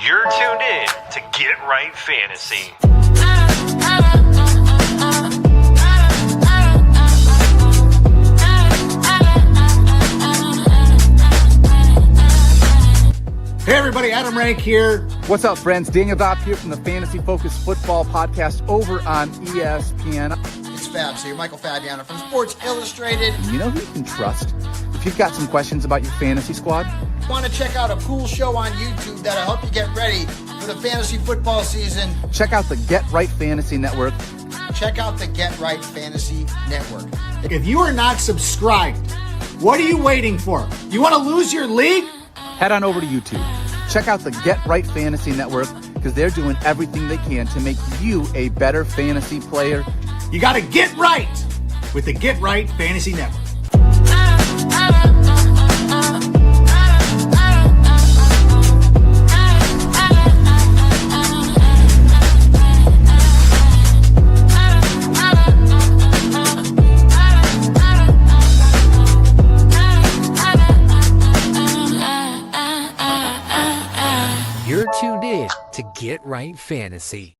You're tuned in to Get Right Fantasy. Hey everybody, Adam Rank here. What's up, friends? Daniel Dopp here from the Fantasy Focused Football Podcast over on ESPN. It's Fabs here, Michael Fabiano from Sports Illustrated. You know who you can trust if you've got some questions about your fantasy squad? Want to check out a cool show on YouTube that'll help you get ready for the fantasy football season? Check out the Get Right Fantasy Network. Check out the Get Right Fantasy Network. If you are not subscribed, what are you waiting for? You want to lose your league? Head on over to YouTube. Check out the Get Right Fantasy Network because they're doing everything they can to make you a better fantasy player. You got to get right with the Get Right Fantasy Network. You're tuned in to Get Right Fantasy.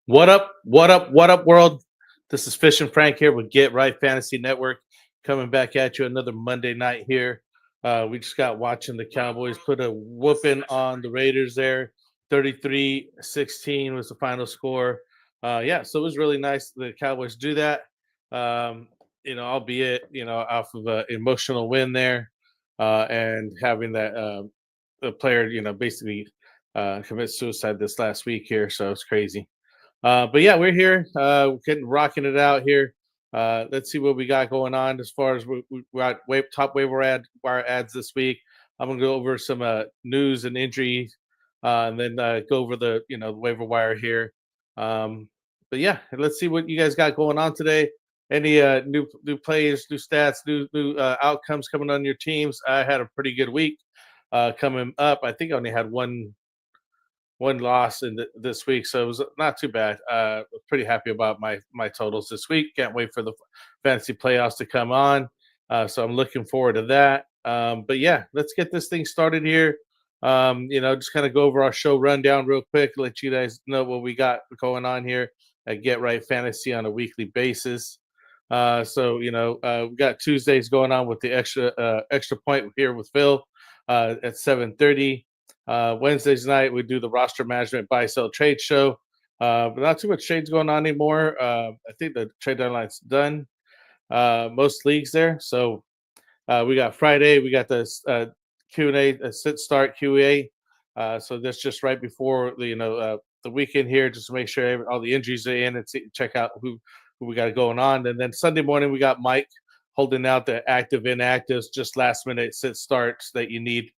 What up, world? This is FishnFrank here with Get Right Fantasy Network, coming back at you another Monday night here. We just got watching the Cowboys put a whooping on the Raiders there. 33-16 was the final score. So it was really nice the Cowboys do that. Albeit, off of an emotional win there. And having that the player, basically commit suicide this last week here, so it's crazy. But yeah, we're here, rocking it out here. Let's see what we got going on as far as we got top waiver wire ads this week. I'm gonna go over some news and injury, and then go over the waiver wire here. But yeah, let's see what you guys got going on today. Any new plays, new stats, new outcomes coming on your teams? I had a pretty good week coming up. I think I only had one loss in this week, so it was not too bad. Pretty happy about my totals this week. Can't wait for the fantasy playoffs to come on. So I'm looking forward to that. But yeah, let's get this thing started here. Just kind of go over our show rundown real quick, let you guys know what we got going on here at Get Right Fantasy on a weekly basis. We got Tuesdays going on with the extra point here with Phil at 7:30. Wednesdays night we do the roster management buy sell trade show, but not too much trades going on anymore. I think the trade deadline's done, most leagues there. So we got Friday, we got this Q&A, sit start QA. So that's just right before the weekend here, just to make sure all the injuries are in and check out who we got going on. And then Sunday morning we got Mike holding out the active inactives, just last minute sit starts that you need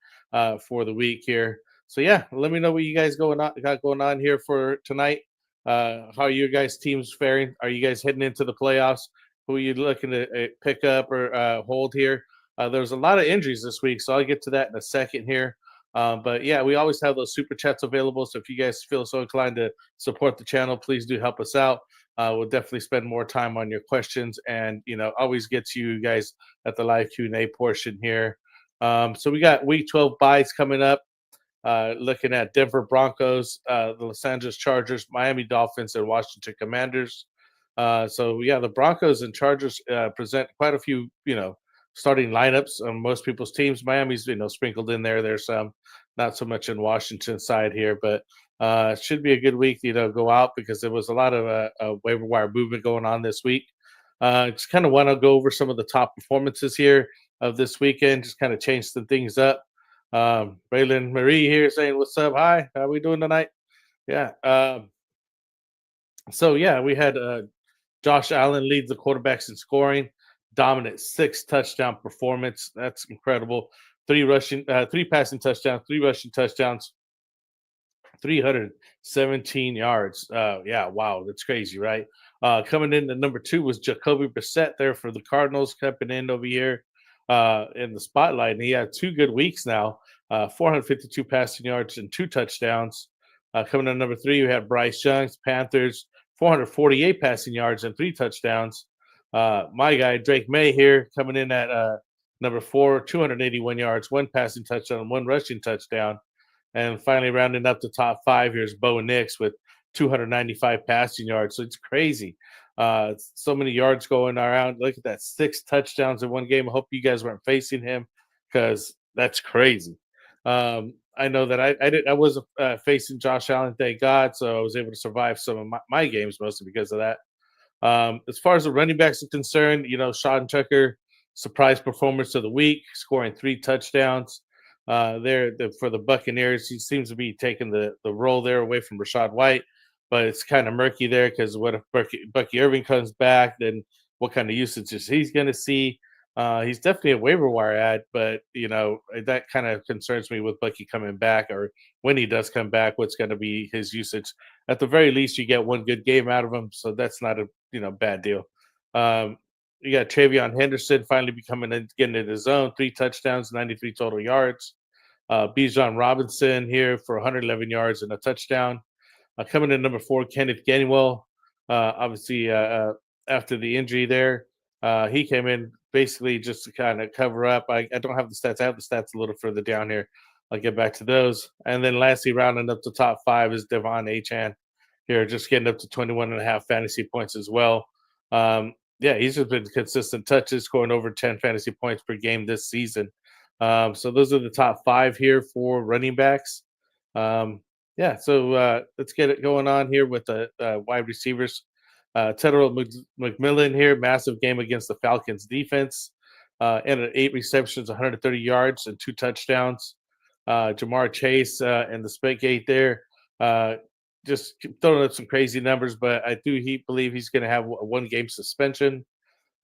for the week here. So yeah, let me know what you guys got going on here for tonight. How are you guys' teams faring? Are you guys heading into the playoffs? Who are you looking to pick up or hold here? There's a lot of injuries this week, so I'll get to that in a second here. But yeah, we always have those super chats available. So if you guys feel so inclined to support the channel, please do help us out. We'll definitely spend more time on your questions and, always get to you guys at the live Q&A portion here. So we got week 12 buys coming up, looking at Denver Broncos, the Los Angeles Chargers, Miami Dolphins, and Washington Commanders. The Broncos and Chargers present quite a few, starting lineups on most people's teams. Miami's, sprinkled in there. There's some, not so much in Washington side here, but it should be a good week, go out because there was a lot of waiver wire movement going on this week. Just kind of want to go over some of the top performances here of this weekend, just kind of change some things up. Braylon Marie here saying, what's up? Hi, how are we doing tonight? Yeah. We had Josh Allen leads the quarterbacks in scoring, dominant 6 touchdown performance. That's incredible. 3 passing touchdowns, 3 rushing touchdowns, 317 yards. Wow, that's crazy, right? Coming in at number 2 was Jacoby Brissett there for the Cardinals, coming in over here in the spotlight. And he had 2 good weeks now, 452 passing yards and 2 touchdowns. Coming in at number 3, we had Bryce Young, Panthers, 448 passing yards and 3 touchdowns. My guy, Drake May here, coming in at number 4, 281 yards, 1 passing touchdown, 1 rushing touchdown. And finally, rounding up the top 5, here's Bo Nix with 295 passing yards. So it's crazy. So many yards going around. Look at that, 6 touchdowns in one game. I hope you guys weren't facing him because that's crazy. I know that I was facing Josh Allen, thank God, so I was able to survive some of my games mostly because of that. As far as the running backs are concerned, Sean Tucker, surprise performance of the week, scoring 3 touchdowns. For the Buccaneers, he seems to be taking the role there away from Rachaad White, but it's kind of murky there because what if Bucky Irving comes back? Then what kind of usage is he's going to see? He's definitely a waiver wire ad, but that kind of concerns me with Bucky coming back, or when he does come back, what's going to be his usage. At the very least, you get one good game out of him, so that's not a bad deal. You got Travion Henderson finally getting in his zone, 3 touchdowns, 93 total yards. Bijan Robinson here for 111 yards and a touchdown. Coming in number 4, Kenneth Gainwell. Obviously, after the injury there, he came in basically just to kind of cover up. I don't have the stats. I have the stats a little further down here. I'll get back to those. And then lastly, rounding up the top 5 is Devon Achane here, just getting up to 21.5 fantasy points as well. He's just been consistent touches, scoring over 10 fantasy points per game this season. So those are the top 5 here for running backs. So let's get it going on here with the wide receivers. Tedder McMillan here, massive game against the Falcons defense. And at 8 receptions, 130 yards and 2 touchdowns. Jamar Chase and the Spitgate there, just throwing up some crazy numbers, but I do believe he's going to have a 1-game suspension.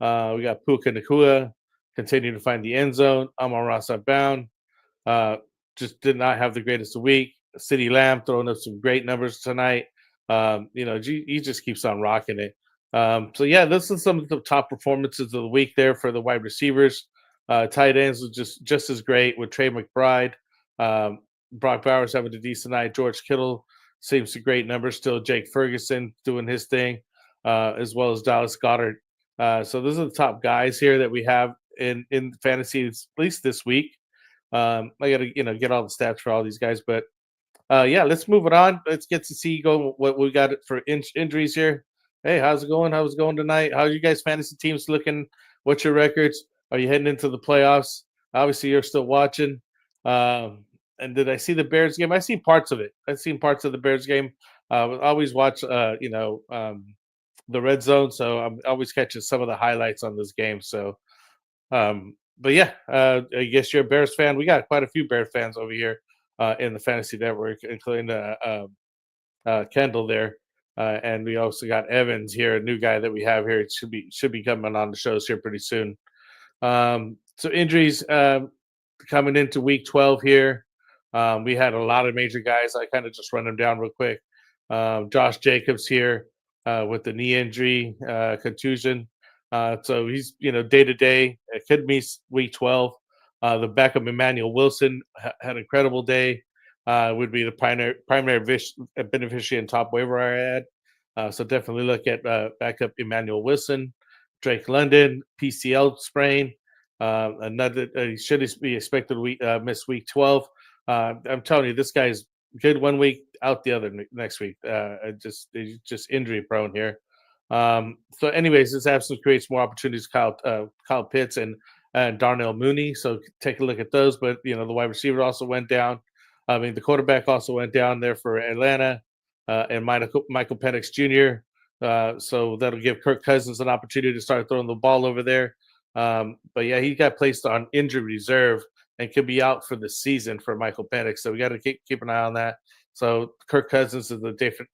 We got Puka Nacua continuing to find the end zone. Amon-Ra St. Brown just did not have the greatest of week. CeeDee Lamb throwing up some great numbers tonight. He just keeps on rocking it. This is some of the top performances of the week there for the wide receivers. Tight ends was just as great with Trey McBride. Brock Bowers having a decent night. George Kittle seems to great numbers still. Jake Ferguson doing his thing, as well as Dallas Goedert. So those are the top guys here that we have in fantasy, at least this week. I got to get all the stats for all these guys, but let's move it on. Let's get to see what we got for injuries here. Hey, how's it going? How's it going tonight? How's you guys' fantasy teams looking? What's your records? Are you heading into the playoffs? Obviously, you're still watching. And did I see the Bears game? I seen parts of it. I've seen parts of the Bears game. I always watch, the red zone, so I'm always catching some of the highlights on this game. So, I guess you're a Bears fan. We got quite a few Bears fans over here in the Fantasy Network, including Kendall there. And we also got Evans here, a new guy that we have here. It should be coming on the shows here pretty soon. So injuries coming into week 12 here. We had a lot of major guys. I kind of just run them down real quick. Josh Jacobs here with the knee injury, contusion. So he's day to day. It could miss week 12. The backup Emmanuel Wilson had an incredible day. Would be the primary beneficiary and top waiver wire ad. So definitely look at backup Emmanuel Wilson. Drake London, PCL sprain. Another he should be expected to miss week 12. I'm telling you, this guy's good 1 week, out the other next week. He's just injury prone here. So anyways, this absence creates more opportunities. Kyle Pitts and Darnell Mooney. So take a look at those. But the wide receiver also went down. The quarterback also went down there for Atlanta, and Michael Penix Jr. So that'll give Kirk Cousins an opportunity to start throwing the ball over there. He got placed on injury reserve and could be out for the season for Michael Penix. So we got to keep an eye on that. So Kirk Cousins is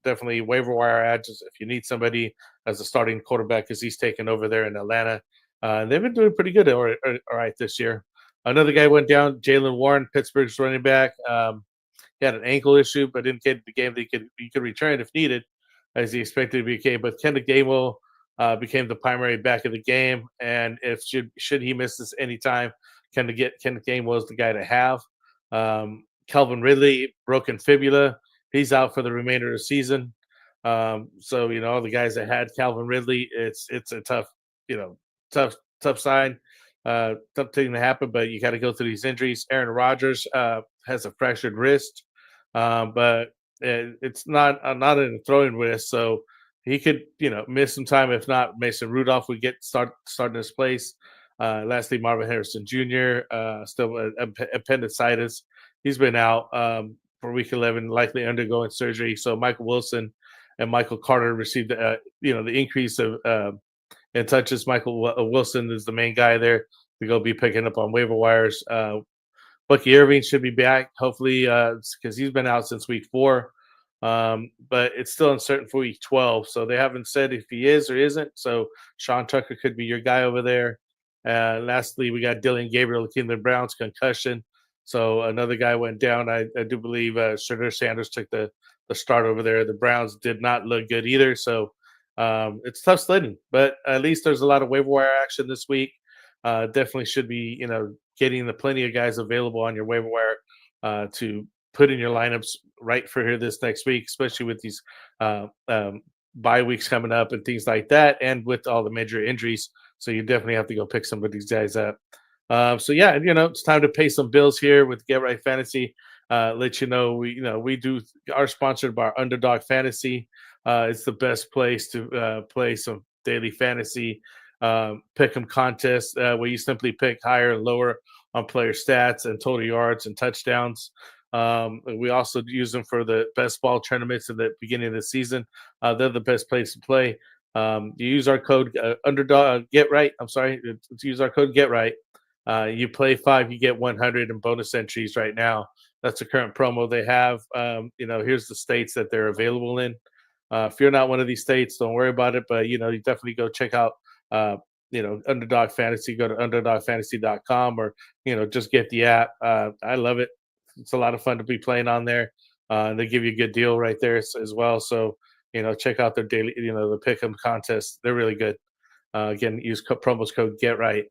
definitely waiver wire ad just if you need somebody as a starting quarterback, because he's taken over there in Atlanta. They've been doing pretty good all right this year. Another guy went down, Jaylen Warren, Pittsburgh's running back. He had an ankle issue, but indicated the game that he could return if needed, as he expected to be okay. But Kendall Gainwell became the primary back of the game, and if should he miss this anytime, Kendall Gainwell is the guy to have. Calvin Ridley, broken fibula, he's out for the remainder of the season. All the guys that had Calvin Ridley, it's a tough sign. something to happen, but you got to go through these injuries. Aaron Rodgers has a fractured wrist, but it's not a throwing wrist, so he could miss some time. If not, Mason Rudolph would start in his place. Lastly, Marvin Harrison Jr. Still appendicitis. He's been out for Week 11, likely undergoing surgery. So Michael Wilson and Michael Carter received the increase of in touches. Michael Wilson is the main guy there to go be picking up on waiver wires. Bucky Irving should be back, hopefully, because he's been out since Week 4. But it's still uncertain for Week 12, so they haven't said if he is or isn't. So Sean Tucker could be your guy over there. Lastly, we got Dylan Gabriel, the Cleveland Browns concussion. So another guy went down. I do believe Shedeur Sanders took the start over there. The Browns did not look good either. So it's tough sledding, but at least there's a lot of waiver wire action this week. Definitely should be, getting the plenty of guys available on your waiver wire to put in your lineups right for here this next week, especially with these bye weeks coming up and things like that, and with all the major injuries. So you definitely have to go pick some of these guys up. So yeah, it's time to pay some bills here with Get Right Fantasy. Let you know we are sponsored by Underdog Fantasy. It's the best place to play some daily fantasy pick 'em contest where you simply pick higher and lower on player stats and total yards and touchdowns. We also use them for the best ball tournaments at the beginning of the season. They're the best place to play. You use our code Underdog Get Right. I'm sorry, use our code Get Right. You play 5, you get 100 in bonus entries right now. That's the current promo they have. Here's the states that they're available in. If you're not one of these states, don't worry about it. But you definitely go check out Underdog Fantasy. Go to underdogfantasy.com or just get the app. I love it. It's a lot of fun to be playing on there. They give you a good deal right there as well. So check out their daily the pick'em contest. They're really good. Again, use promo code Get Right.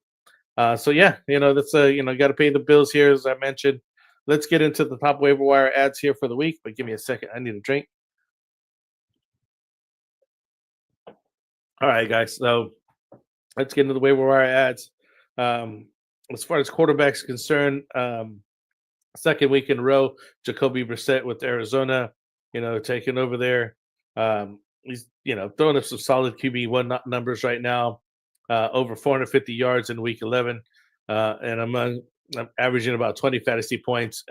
So yeah, that's got to pay the bills here, as I mentioned. Let's get into the top waiver wire ads here for the week. But give me a second. I need a drink. All right, guys. So let's get into the waiver wire ads. As far as quarterbacks concerned, second week in a row, Jacoby Brissett with Arizona, taking over there. He's throwing up some solid QB1 numbers right now. Over 450 yards in Week 11, and I'm averaging about 20 fantasy points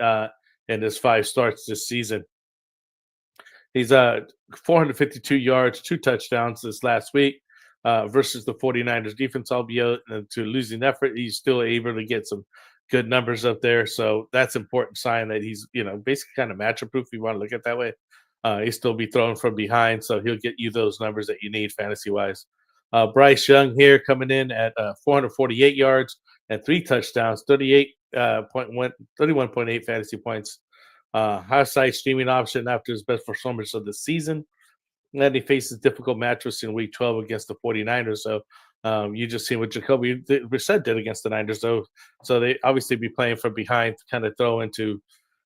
in his 5 starts this season. He's 452 yards, 2 touchdowns this last week versus the 49ers defense, albeit to losing effort. He's still able to get some good numbers up there. So that's an important sign that he's, basically kind of matchup proof if you want to look at it that way. He'll still be throwing from behind, so he'll get you those numbers that you need fantasy-wise. Bryce Young here coming in at 448 yards and 3 touchdowns, 31.8 fantasy points. High side streaming option after his best performance of the season. And then he faces difficult matchups in Week 12 against the 49ers. So you just see what Jacoby Brissett did against the Niners, though. So they obviously be playing from behind to kind of throw into,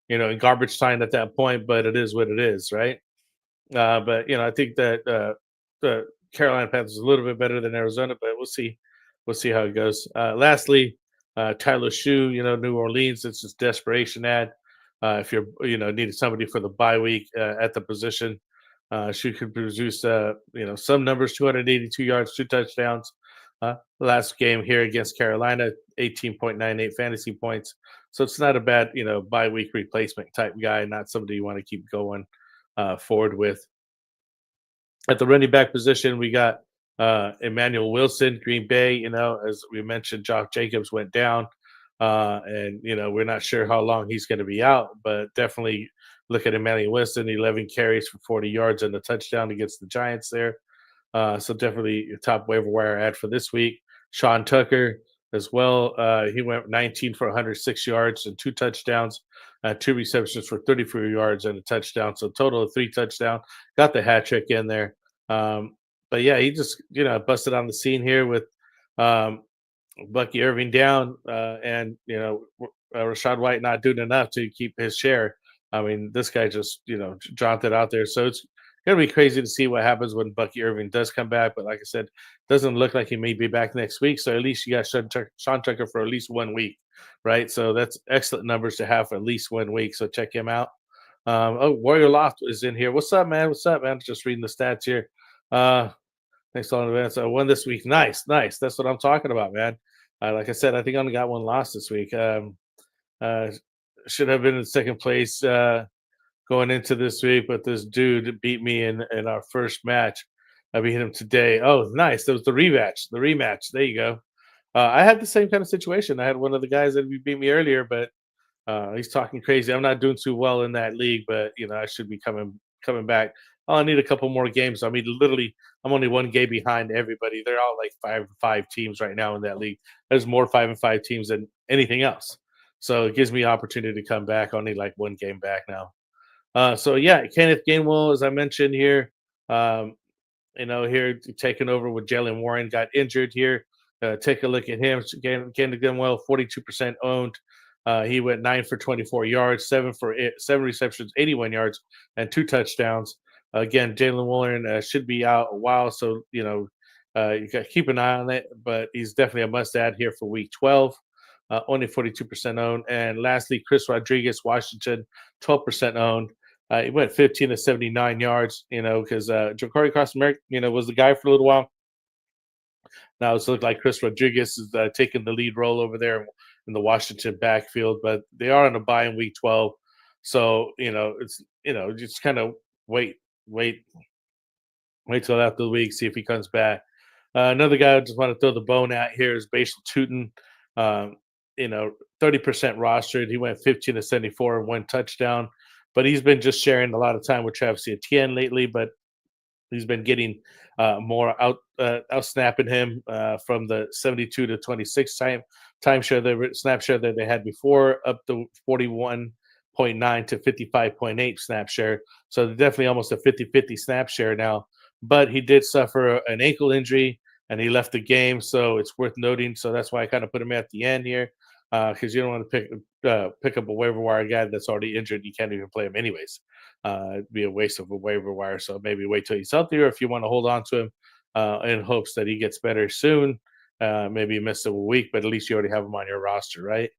in garbage time at that point, but it is what it is, right? But, I think that the Carolina Panthers is a little bit better than Arizona, but we'll see. We'll see how it goes. Lastly, Tyler Shue, New Orleans. It's just desperation ad. If you're, needed somebody for the bye week at the position, Shue could produce, some numbers: 282 yards, 2 touchdowns. Last game here against Carolina, 18.98 fantasy points. So it's not a bad, bye week replacement type guy. Not somebody you want to keep going forward with. At the running back position, we got Emmanuel Wilson, Green Bay. As we mentioned, Josh Jacobs went down. And we're not sure how long he's going to be out, but definitely look at Emmanuel Wilson, 11 carries for 40 yards and a touchdown against the Giants there. So definitely a top waiver wire ad for this week. Sean Tucker as well. He went 19 for 106 yards and 2 touchdowns, 2 receptions for 34 yards and a touchdown. So total of 3 touchdowns. Got the hat trick in there. But yeah, he just, busted on the scene here with Bucky Irving down and Rachaad White not doing enough to keep his share. I mean, this guy just dropped it out there. So gonna be crazy to see what happens when Bucky Irving does come back. But like I said, doesn't look like he may be back next week. So at least you got Sean Tucker for at least 1 week, right? So that's excellent numbers to have for at least 1 week. So check him out. Warrior Loft is in here. What's up, man? What's up, man? Just reading the stats here. Thanks all in advance. I won this week. Nice. That's what I'm talking about, man. Like I said, I think I only got one loss this week. Should have been in second place going into this week, but this dude beat me in our first match. I beat him today. Oh, nice. That was the rematch. There you go. I had the same kind of situation. I had one of the guys that beat me earlier, but he's talking crazy. I'm not doing too well in that league, but I should be coming back. Oh, I need a couple more games. I mean, literally, I'm only 1 game behind everybody. They're all like 5 teams right now in that league. There's more 5-5 teams than anything else. So it gives me opportunity to come back. Only like 1 game back now. So yeah, Kenneth Gainwell, as I mentioned here, here taking over with Jalen Warren, got injured here. Take a look at him. Kenneth Gainwell, 42% owned. He went 9 for 24 yards, 7 receptions, 81 yards, and 2 touchdowns. Again, Jalen Warren should be out a while, so you got to keep an eye on it. But he's definitely a must-add here for Week 12. Only 42% owned. And lastly, Chris Rodriguez, Washington, 12% owned. He went 15 to 79 yards, because Ja'Cory Cross-Merrick, was the guy for a little while. Now it's looked like Chris Rodriguez is taking the lead role over there in the Washington backfield, but they are on a bye in Week 12. So, it's, just kind of wait till after the week, see if he comes back. Another guy I just want to throw the bone at here is Basil Tootin. 30% rostered. He went 15 to 74 and 1 touchdown, but he's been just sharing a lot of time with Travis Etienne lately, but he's been getting more out snapping him from the 72 to 26 snap share that they had before, up to 41.9 to 55.8 snap share. So they're definitely almost a 50-50 snap share now. But he did suffer an ankle injury and he left the game, so it's worth noting. So that's why I kind of put him at the end here, because you don't want to pick up a waiver wire guy that's already injured. You can't even play him anyways. It'd be a waste of a waiver wire. So maybe wait till he's healthier if you want to hold on to him in hopes that he gets better soon. Maybe you missed a week, but at least you already have him on your roster, right?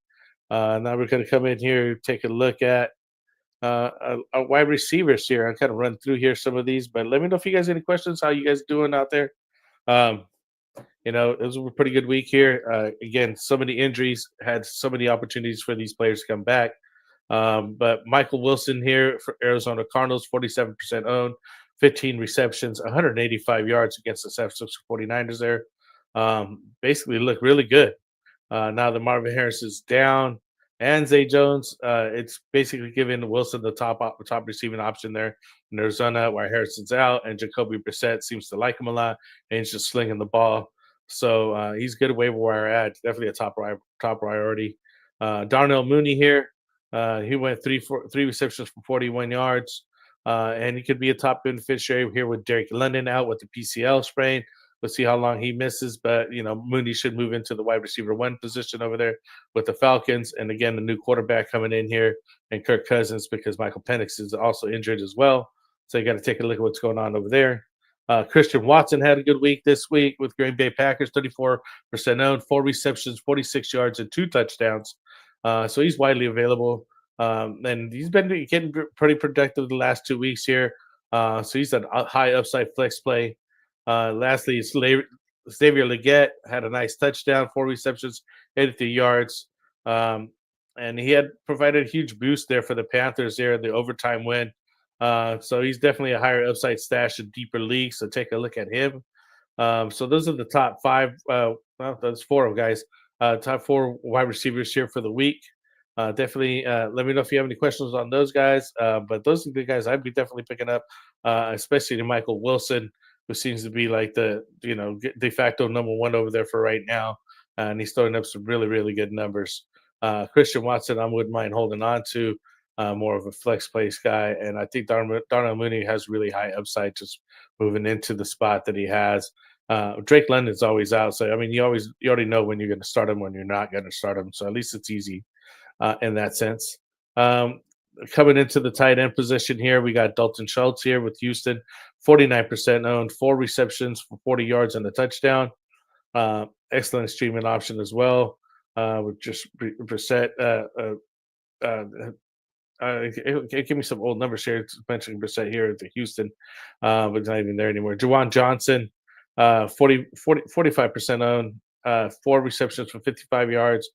Now we're going to come in here, take a look at our wide receivers here. I'll kind of run through here some of these, but let me know if you guys have any questions. How you guys doing out there? It was a pretty good week here. Again, so many injuries, had so many opportunities for these players to come back. But Michael Wilson here for Arizona Cardinals, 47% owned, 15 receptions, 185 yards against the San Francisco 49ers there. Basically looked really good. Now that Marvin Harris is down and Zay Jones, it's basically giving Wilson the top receiving option there in Arizona, while Harrison's out, and Jacoby Brissett seems to like him a lot, and he's just slinging the ball. So he's good waiver wire ad, definitely a top priority. Darnell Mooney here, he went three receptions for 41 yards, and he could be a top beneficiary here with Derek London out with the PCL sprain. Let's see how long he misses, but Mooney should move into the wide receiver 1 position over there with the Falcons. And again, the new quarterback coming in here, and Kirk Cousins, because Michael Penix is also injured as well. So you got to take a look at what's going on over there. Christian Watson had a good week this week with Green Bay Packers, 34% owned, 4 receptions, 46 yards, and 2 touchdowns. So he's widely available. And he's been getting pretty productive the last 2 weeks here. So he's a high upside flex play. Lastly, Xavier Legette had a nice touchdown, 4 receptions, 83 yards. And he had provided a huge boost there for the Panthers there in the overtime win. So he's definitely a higher upside stash in deeper leagues. So take a look at him. So those are the top 5. That's 4 of guys. Top 4 wide receivers here for the week. Definitely let me know if you have any questions on those guys. But those are the guys I'd be definitely picking up, especially to Michael Wilson, who seems to be like the de facto number 1 over there for right now. And he's throwing up some really, really good numbers. Christian Watson, I wouldn't mind holding on to. More of a flex place guy. And I think Darnell Mooney has really high upside just moving into the spot that he has. Drake London's always out. So, I mean, you already know when you're going to start him, when you're not going to start him. So at least it's easy in that sense. Coming into the tight end position here, we got Dalton Schultz here with Houston, 49% owned, 4 receptions for 40 yards and a touchdown. Excellent streaming option as well. With just Brissett. Give me some old numbers here. It's mentioning Brissett here at the Houston, but it's not even there anymore. Juwan Johnson, 45% owned, 4 receptions for 55 yards.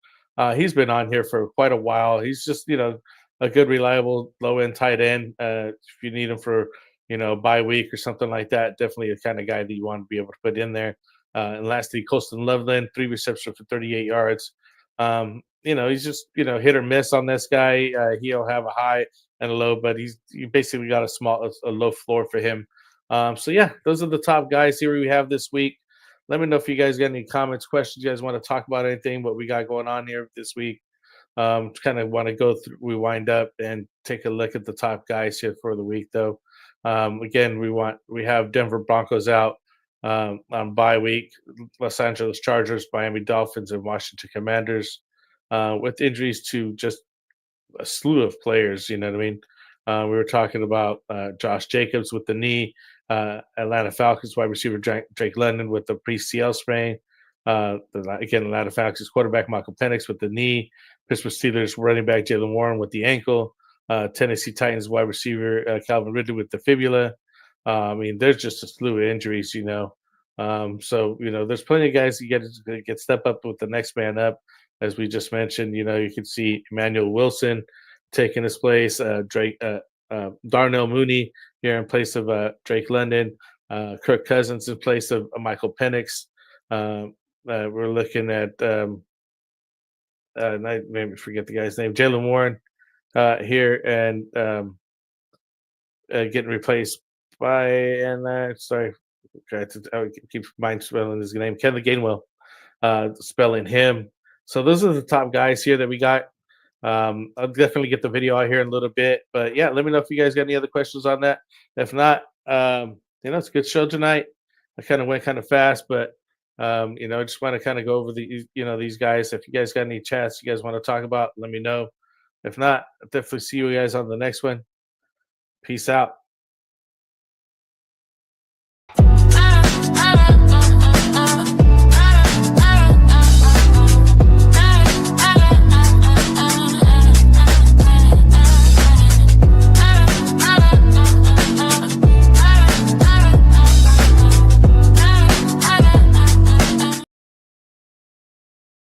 He's been on here for quite a while. He's just, a good, reliable, low-end tight end. If you need him for, bye week or something like that, definitely the kind of guy that you want to be able to put in there. And lastly, Colston Loveland, 3 receptions for 38 yards. He's just, hit or miss on this guy. He'll have a high and a low, but you basically got a low floor for him. So yeah, those are the top guys here we have this week. Let me know if you guys got any comments, questions, you guys want to talk about anything, what we got going on here this week. Kind of want to go through, we wind up and take a look at the top guys here for the week, though. Again, we have Denver Broncos out on bye week, Los Angeles Chargers, Miami Dolphins, and Washington Commanders, with injuries to just a slew of players. You know what I mean? We were talking about Josh Jacobs with the knee, Atlanta Falcons wide receiver Drake London with the pre-CL sprain. Again, Atlanta Falcons quarterback Michael Penix with the knee. Pittsburgh Steelers running back Jalen Warren with the ankle. Tennessee Titans wide receiver Calvin Ridley with the fibula. There's just a slew of injuries, So, there's plenty of guys you get step up with the next man up. As we just mentioned, you can see Emmanuel Wilson taking his place, Darnell Mooney here in place of Drake London, Kirk Cousins in place of Michael Penix. We're looking at maybe forget the guy's name, Jalen Warren here, and getting replaced by sorry, I keep mind spelling his name, Kendall Gainwell, spelling him. So those are the top guys here that we got. I'll definitely get the video out here in a little bit, but yeah, let me know if you guys got any other questions on that. If not, it's a good show tonight. I kind of went kind of fast, but I just want to kind of go over these guys. If you guys got any chats you guys want to talk about, let me know. If not, I'll definitely see you guys on the next one. Peace out.